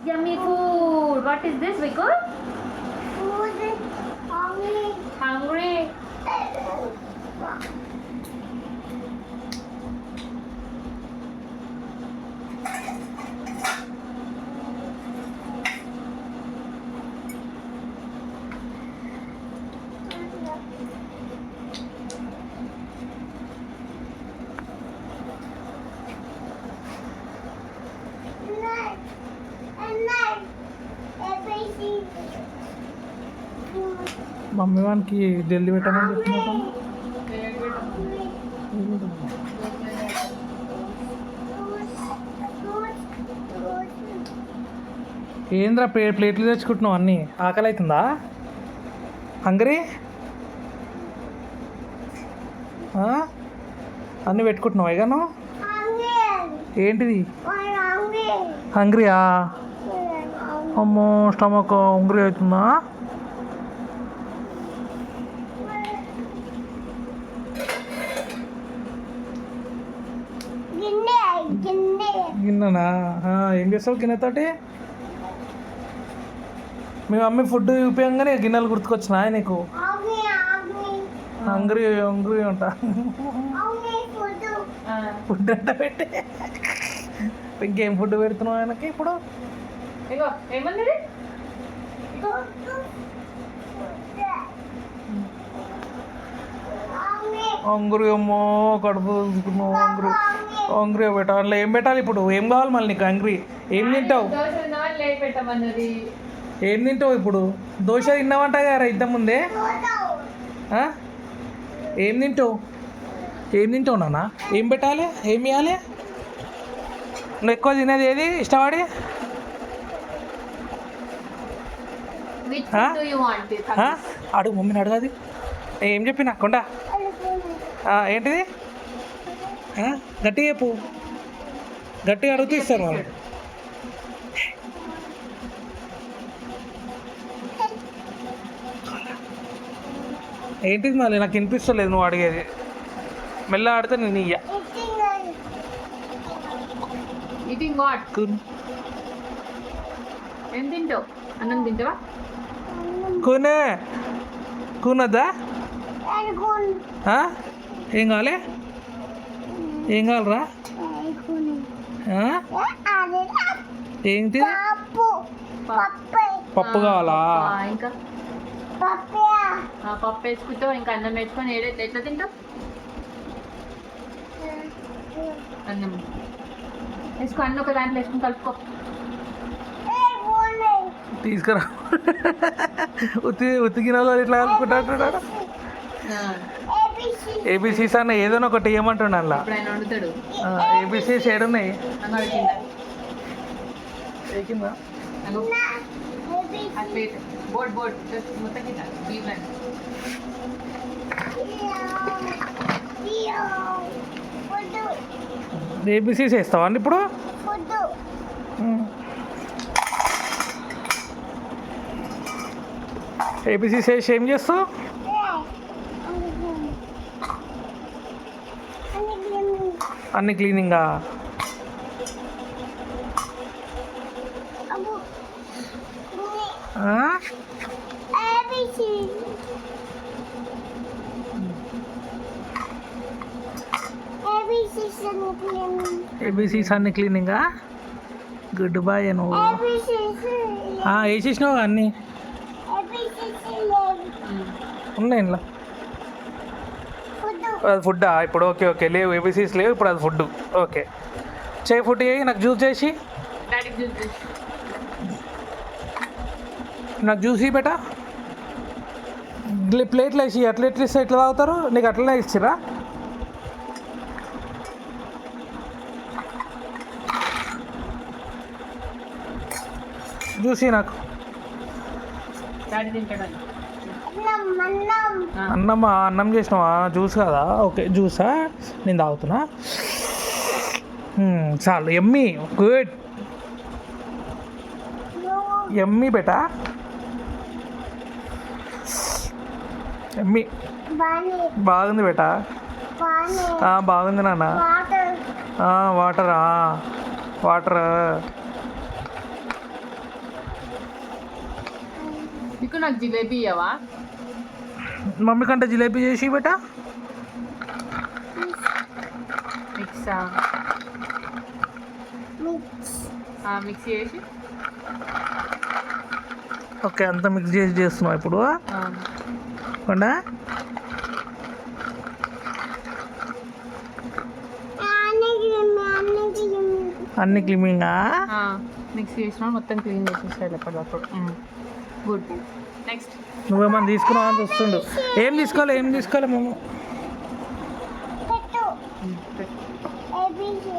Yummy food. What is this, Viku? Food. Hungry. Hungry. Mummy వానికి జల్దీ పెట్టమని చెప్తున్నాను. ఏంద్రా ప్లేట్లు తెచ్చుకుంటున్నావు అన్నీ? ఆకలి అవుతుందా? హంగరీ అన్నీ పెట్టుకుంటున్నావు ఇగాను? ఏంటిది హంగ్రీయా? అమ్మో స్టమక్ హంగ్రీ అవుతుందా? గిన్నెనా? ఏం చేస్తావు గిన్నెతోటి? మీ మమ్మీ ఫుడ్ చూపించగానే గిన్నెలు గుర్తుకొచ్చినా నీకు? హంగ్రీ హంగ్రీ అంట. ఫుడ్ అంట పెట్టి ఇంకేం ఫుడ్ పెడుతున్నావు ఆయనకి ఇప్పుడు? ఏమన్నది? హంగ్రీ అమ్మో కడుపు చూసుకున్నావు. హంగ్రీ హంగ్రీ పెట్టాలి. అందులో ఏం పెట్టాలి ఇప్పుడు? ఏం కావాలి మళ్ళీ నీకు? హంగ్రీ ఏం తింటావు? ఏం తింటావు ఇప్పుడు? దోశ తిన్నావంట గారా ఇంతకుముందే? ఏం తింటావు? ఏం తింటావు నాన్న? ఏం పెట్టాలి? ఏం ఇవ్వాలి? నువ్వు ఎక్కువ తినేది ఏది ఇష్టపడి? అడుగు మమ్మీని అడగది. ఏం చెప్పిన కొండ? ఏంటిది? గట్టిగా చెప్పు. గట్టిగా అడుగుతూ ఇస్తారు వాళ్ళు. ఏంటిది మళ్ళీ? నాకు వినిపిస్తలేదు నువ్వు అడిగేది. మెల్ల ఆడితే నేను ఇయ్య. Eating what? ఏం తింటావు? అన్నం తింటావా? కూనే కూనొద్దా? ఏం కావాలి? ఏం కావాలరా? ఏంటి? పప్పు కావాలా? ఇంకా పప్పు వేసుకుంటావు, ఇంకా అన్నం వేసుకొని ఎట్లా తింటావు? అన్నం వేసుకో, అన్నం ఒక దాంట్లో వేసుకొని కలుపుకో. తీసుకురా. ఉతికినాలో ఇట్లా కలుపుకుంటాడు. ఏబిసిస్ అన్న ఏదైనా ఒకటి ఏమంటుండ అలా. ఏబిసిస్ ఏడున్నాయి? ఏబిసిస్ వేస్తావా అండి ఇప్పుడు? ఏబిసిస్ వేసి ఏం చేస్తావు? అన్ని క్లీనింగా? ఏబిసిస్ అన్ని క్లీనింగా? Good bye. నువ్వు వేసేసినావు అన్నీ ఉన్నాయి ఇంట్లో. అది ఫుడ్డా ఇప్పుడు? ఓకే ఓకే, లేవు ఏబిసిస్ లేవు ఇప్పుడు, అది ఫుడ్. ఓకే చేయి, ఫుడ్ చేయి. నాకు జ్యూస్ చేసి, నాకు జ్యూస్ ఇవ్వ బేటా. ప్లేట్లు వేసి అట్లా ఎట్లా ఇస్తే ఎట్లా తాగుతారు? నీకు అట్లనే ఇచ్చిరా? జ్యూస్ నాకు. అన్నమ్మా? అన్నం చేసినావా? జ్యూస్ కదా? ఓకే జ్యూసా? నేను తాగుతున్నా. చాలు. Emmy, good. ఎమ్మీ బేటా, ఎమ్మీ. బాగుంది బేటా. బాగుంది నాన్న. వాటరా? వాటర్ మీకు నాకు జిలేబీ ఇవ్వవా? మమ్మీ కంటే జిలేబీ చేసి బేటా. మిక్సా? మిక్స్ మిక్స్ చేసి ఓకే, అంతా మిక్స్ చేసి చేస్తున్నావు ఇప్పుడు కొండ. అన్ని క్లీనింగా మిక్స్ చేసిన మొత్తం క్లీన్ చేసేసాడు ఎప్పటికప్పుడు. గుడ్. నెక్స్ట్ నువ్వేమన్నా తీసుకున్నావు అని చూస్తుండు. ఏం తీసుకోవాలి మేము? పెట్టు ఏబిసి